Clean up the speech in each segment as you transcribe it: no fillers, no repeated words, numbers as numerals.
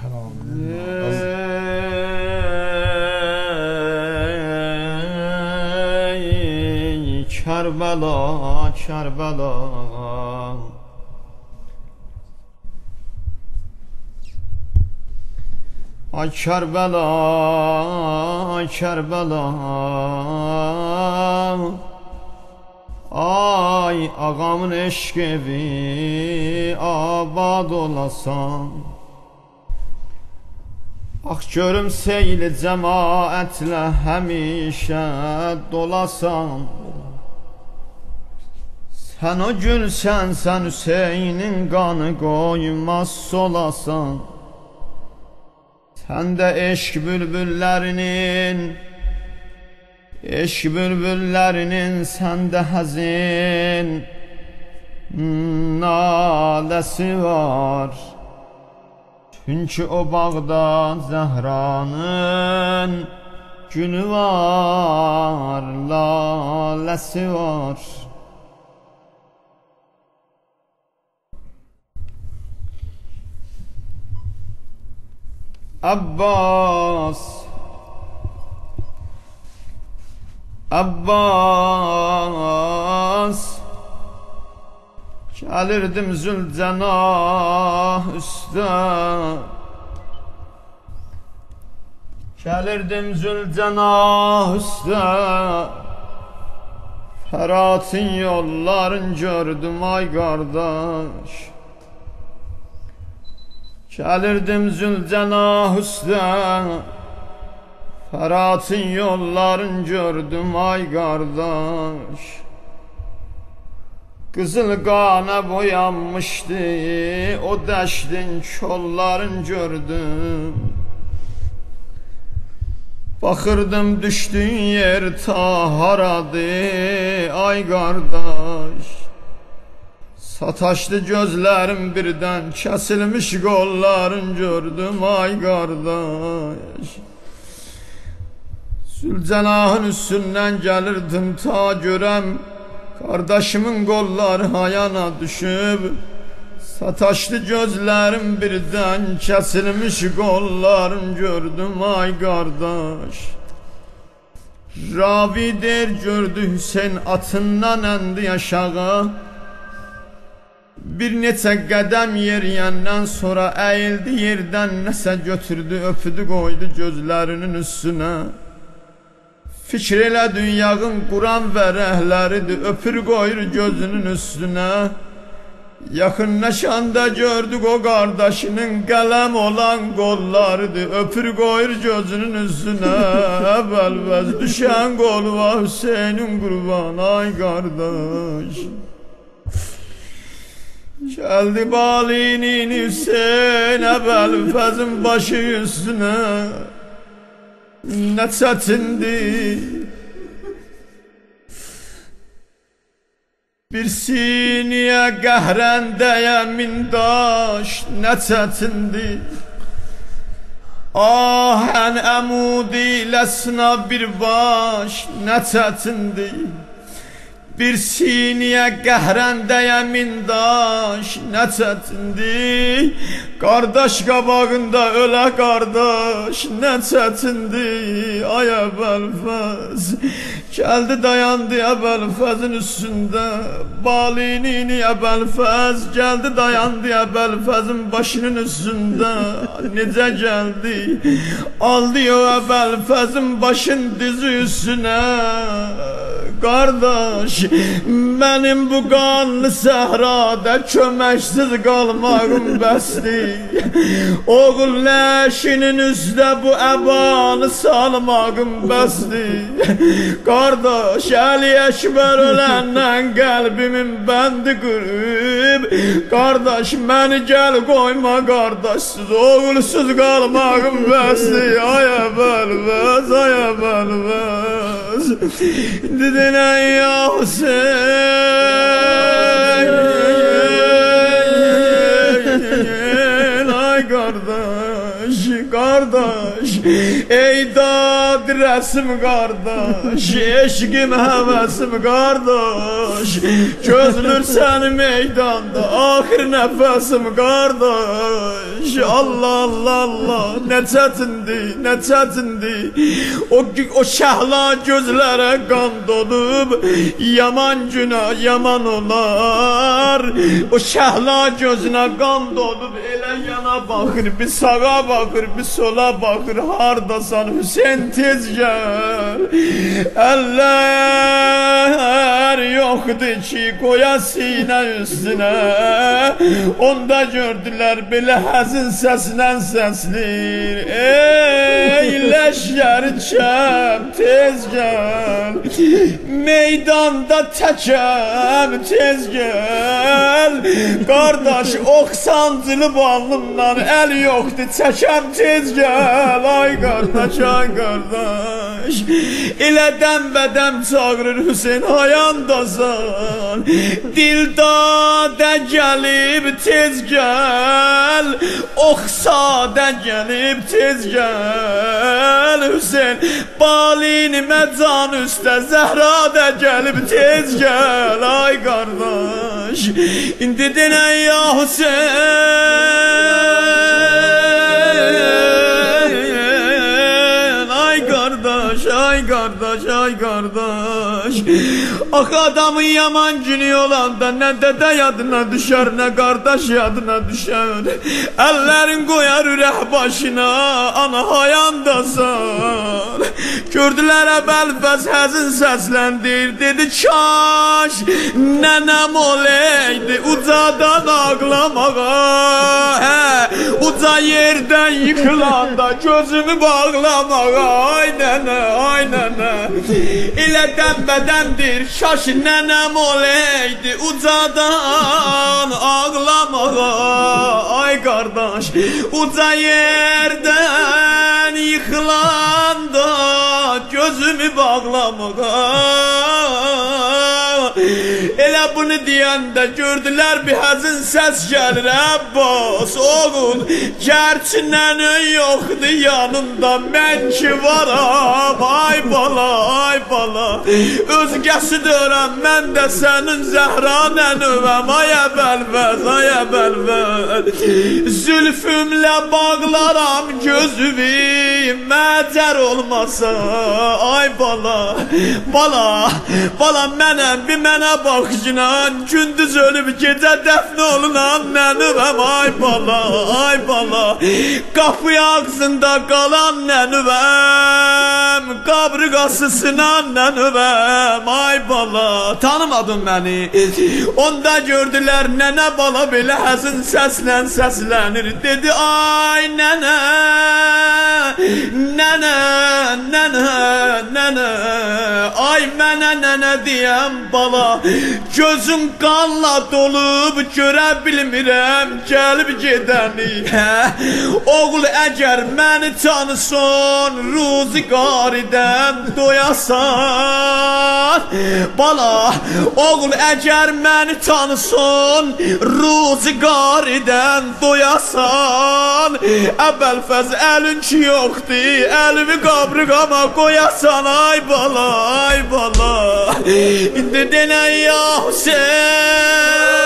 Ey Kerbela, Kerbela, ay Kerbela, ay Kerbela, ay ağamın eşq evi abad olasan. Ax görüm seyli cəmaətlə həmişə dolasan. Sən o gülsən, sən Hüseynin qanı qoymaz solasan. Sən də eşq bülbüllərinin sən də həzin naləsi var. Çünki o bağda Zəhranın günü var, laləsi var. Abbas, Abbas, gəlirdim Zülcənah üstə, gəlirdim Zülcənah üstə, Fəratın yolların gördüm ay qardaş. Gəlirdim Zülcənah üstə, Fəratın yolların gördüm ay qardaş. Qızıl qana boyanmışdı o dəştin kolların gördüm. Baxırdım düşdüyün yer ta haradır ay qardaş. Sataşdı gözlərim birdən, kəsilmiş qolların gördüm ay qardaş. Zülcənahın üstündən gəlirdim ta görəm, qardaşımın qolları ayana düşüb. Sataşdı gözlərim birdən, kəsilmiş qolların gördüm ay qardaş. Ravi der gördü Hüseyin atından əndi aşağı. Bir neçə qədəm yeriyəndən sonra əyildi yerdən, nəsə götürdü, öpüdü, qoydu gözlərinin üstünə. Fikr elədi yağın Quran və rəhləridir, öpür qoyur gözünün üstünə. Yaxınlaşanda gördük o qardaşının qələm olan qollarıdır, öpür qoyur gözünün üstünə. Əvvəlvəz düşən qol var Hüseynin qurban ay qardaş. Gəldi balinin Hüseyin Əvvəlvəzin başı üstünə. Nə çətindir bir siniyə qəhrəndəyə min daş, nə çətindir ahən əmudi ləsna bir baş, nə çətindir bir siniyə qəhrəndəyə min daş, nə çətindir qardaş qabağında ölə qardaş, nə çətindir ay Əvvəlfəz. Gəldi dayandı Əvvəlfəzin üstündə, balinini Əvvəlfəz gəldi dayandı Əvvəlfəzin başının üstündə. Necə gəldi aldı o Əvvəlfəzin başın dizi üstünə. Qardaş, mənim bu qanlı səhrada köməksiz qalmağım bəsdir. Oğul ləşinin üstə bu əbanı salmağım bəsdir. Qardaş, Əli Əkbər öləndən qəlbimin bəndi qırıb. Qardaş, məni gəl qoyma qardaşsız, oğulsuz qalmağım bəsdir. Ay Əvvəlvəz, ay Əvvəlvəz. Dedin ey ya Hüseyin, ay qardaş. kardeş ey dad resim kardeş eşkim hevesim kardeş gözlür seni meydanda ahir nefesim kardeş Allah Allah Allah ne çetindi o şahla gözlere kan dolup yaman günah yaman olar o şahla gözüne kan dolup ele yana bakır bir sağa bakır bir sola bakır hardasan Hüseyin tez gel eller yoktu ki koya sine üstüne onda gördüler bile hazin sesinden seslir ey leşler çem tez gel meydanda tekem tez gel kardeş oksancılı bağlımdan el yoktu çekem tez gel ay kardeş ile dembedem çağırır Hüseyin hayandasan dildada gelip tez gel oksada gelip tez gel Hüseyin balinime can üstte Zehra'da gelip tez gel ay kardeş indi dene ya Hüseyin ay kardeş ah adamın yaman günü olanda ne dede yadına düşer ne kardeş yadına düşer ellerin koyar ürək başına ana hayandasan gördüler Əbəlfəz həzin səsləndir dedi kaş nənəm oleydi ucadan ağlamağa uca yerden yıkılanda gözümü bağlamağa ay nənə ilə dənbədəndir şaş nənəm oleydi ucadan ağlamağa ay kardeş uca yerden yıkılanda gözümü bağlamağa elə bunu deyəndə gördülər bir həzin səs gəlir Əbbas oğul gerçi nənə yoxdur yanında mən ki varam ay bala özgəsi dörəm mən də sənin Zəhra nənövəm ay Əbəlfəz zülfümlə bağlaram gözümü məcər olmasa ay bala mənəm bir mənə bax günan gündüz ölüb gecə dəfn olunan nənövəm ay bala qapı ağzında qalan nənövəm qabri qasısınan nənövəm ay bala tanımadın məni onda gördülər nənə bala belə həzin səslənir dedi ay nənə ay mənə nənə deyəm bala gözüm qanla dolub görə bilmirəm gəlib gedəni oğul əgər məni tanıson ruziqaridən doyasan bala oğul əgər məni tanıson ruziqaridən doyasan Əbəlfəz əlin ki yoxdur əlimi qabrıqama qoyasan ay bala indi denə ya Hüseyin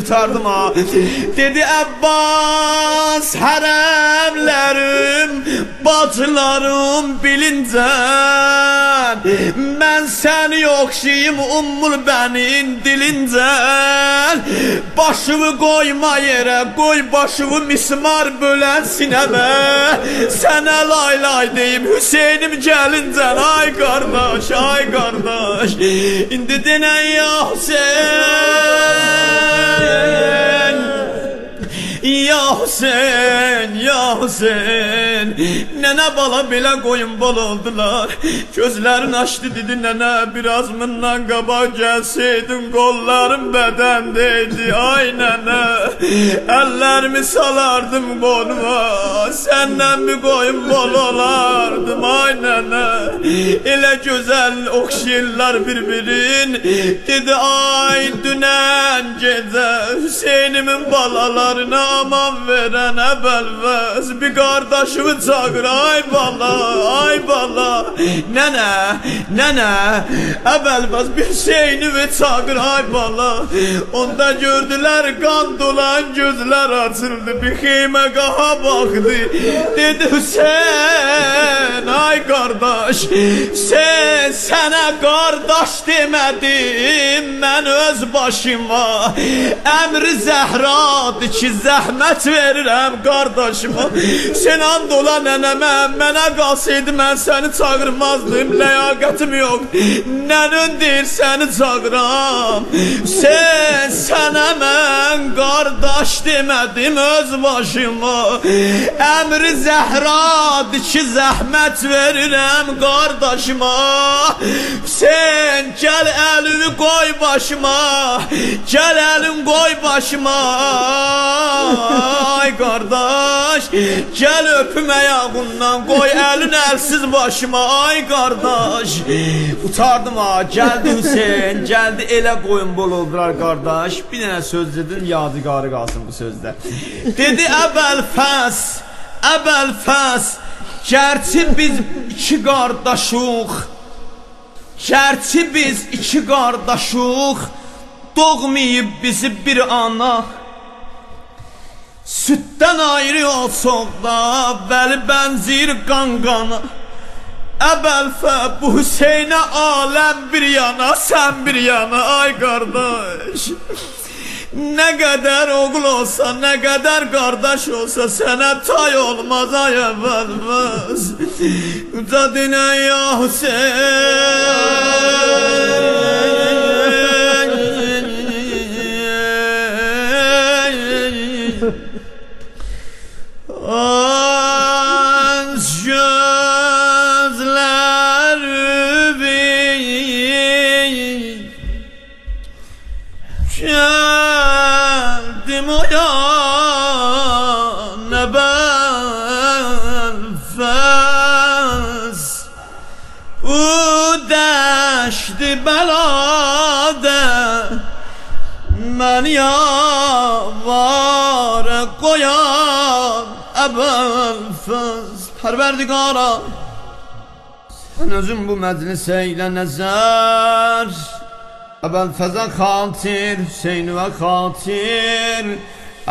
kurtardım ha dedi Əbbas hərəmlərim bacılarım bilincən mən səni oxşayım Ummul Bənin dilincən başımı qoyma yerə qoy başımı mismar bölən sinəmə sənə lay deyim Hüseynim gəlincən ay qardaş indi denə ya Hüseyin ya Hüseyin Nənə bala belə qoyun bol oldular. Gözlərini açdı dedi nənə biraz bundan qabaq gəlseydin qollarım bədəndeydi. Ay nənə əllərimi salardım qoluma, səndən bir qoyun bol olardım. Ay nənə elə gözəl oxşayırlar bir-birin. Dedi ay dünən gecə Hüseynimin balalarına aman verən əbəlvəz bir qardaşımı çağır. Ay bala, ay bala. Nənə əbəlvəz bir Hüseynimi çağır. Ay bala. Onda gördülər qan dolan gözlər açıldı. Bir xeymə qaha baxdı. Dedi Hüseyn ay qardaş, sənə qardaş demədim mən öz başıma. Əmri Zəhradır ki zəhmət verirəm qardaşıma. Sən and ola nənəmə, mənə qalsaydı mən səni çağırmazdım. Ləyaqətim yox, nənün deyir səni çağıram. Sənə mən qardaş demədim öz başıma. Əmri Zəhradır ki zəhmət verirəm qardaşıma. Sen gəl əlini qoy başıma, gəl əlin qoy başıma. Ay qardaş, gəl öpüm ayağından, qoy əlin əlsiz başıma. Ay qardaş, utardım ha, gəldi Hüseyin, gəldi elə qoyun bol oldular qardaş. Bir dənə söz dedin, yadigarı qalsın bu sözdə. Dedi əbəlfəs, gərçi biz iki qardaşıq, gərçi biz iki qardaşıq, doğmayıb bizi bir ana. Süddən ayrı olsaq da bəli bənzir qan-qana. Əbəlfə bu Hüseynə aləm bir yana, sən bir yana. Ay qardaş, nə qədər oğul olsa, nə qədər qardaş olsa sənə tay olmaz. Ay əvvəlməz uca dinə ya Hüseyin. Az gözlerimi geldim o yan ebelfez. Bu deşti belade men yavare koyan ebelfez. Pərverdigara sən özün bu məclisə ilə nəzər, əbəlfəzə xatir, Hüseynivə xatir,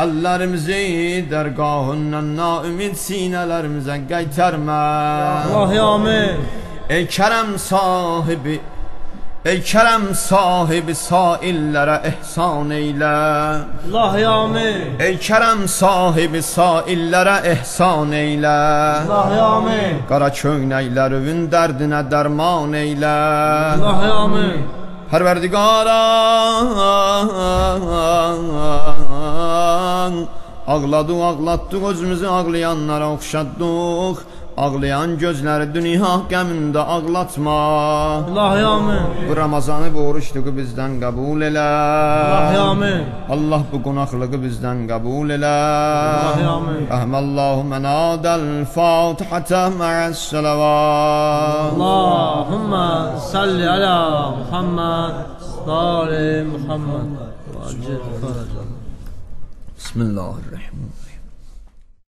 əllərimizi dərgahından naümid sinələrimizə qaytarmə. Allahi amin. Ey kərəm sahibi, ey kərəm sahibi saillərə ehsan eylə. Allahi amin. Ey kərəm sahibi saillərə ehsan eylə. Allahi amin. Qara köynəklərinin dərdinə dərman eylə. Allahi amin. Pərverdigara ağladıq, ağlatdıq, özümüzü ağlayanlara oxşaddıq. Ağlayan gözləri dünya qəmində ağlatma. Allahi amin. Bu Ramazanı, bu oruçluğu bizdən qəbul elə. Allahi amin. Allah bu qonaqlığı bizdən qəbul elə. Allahi amin. Rəhməllahu mənadəl Fatihətə məəs-sələvat. Allahümmə salli alə Muhammed, salli Muhammed. Bismillahirrahmanirrahim.